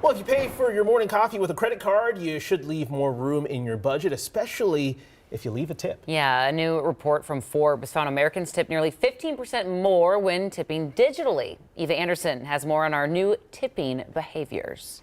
Well, if you pay for your morning coffee with a credit card, you should leave more room in your budget, especially if you leave a tip. Yeah, a new report from Forbes found Americans tip nearly 15% more when tipping digitally. Eva Anderson has more on our new tipping behaviors.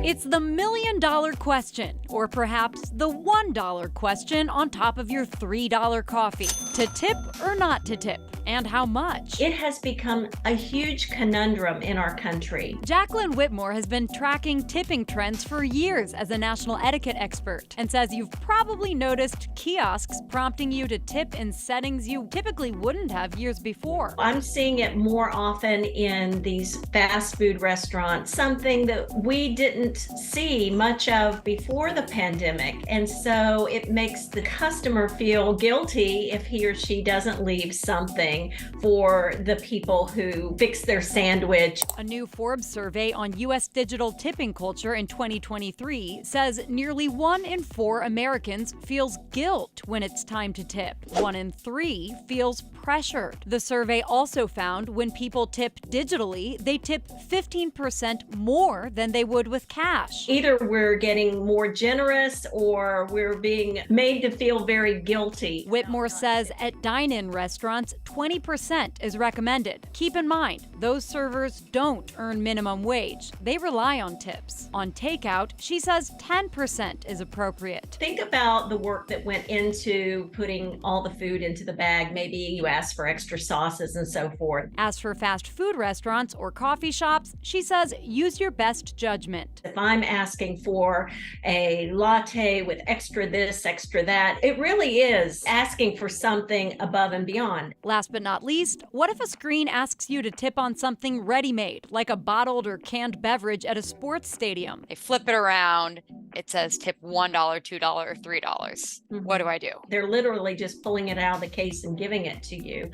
It's the $1,000,000 question, or perhaps the $1 question on top of your $3 coffee. To tip or not to tip, and how much? It has become a huge conundrum in our country. Jacqueline Whitmore has been tracking tipping trends for years as a national etiquette expert and says you've probably noticed kiosks prompting you to tip in settings you typically wouldn't have years before. I'm seeing it more often in these fast food restaurants, something that we didn't see much of before the pandemic. And so it makes the customer feel guilty if he or she doesn't leave something for the people who fix their sandwich. A new Forbes survey on U.S. digital tipping culture in 2023 says nearly 1 in 4 Americans feels guilt when it's time to tip. 1 in 3 feels pressured. The survey also found when people tip digitally, they tip 15% more than they would with cash. Either we're getting more generous or we're being made to feel very guilty. Whitmore says at dine-in restaurants, 20% is recommended. Keep in mind, those servers don't earn minimum wage. They rely on tips. On takeout, she says 10% is appropriate. Think about the work that went into putting all the food into the bag. Maybe you ask for extra sauces and so forth. As for fast food restaurants or coffee shops, she says use your best judgment. If I'm asking for a latte with extra this, extra that, it really is asking for something above and beyond. Last but not least, what if a screen asks you to tip on something ready-made, like a bottled or canned beverage at a sports stadium? They flip it around. It says tip $1, $2, or $3. What do I do? They're literally just pulling it out of the case and giving it to you.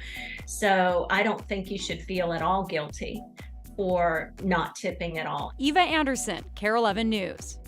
So I don't think you should feel at all guilty for not tipping at all. Eva Anderson, KARE 11 News.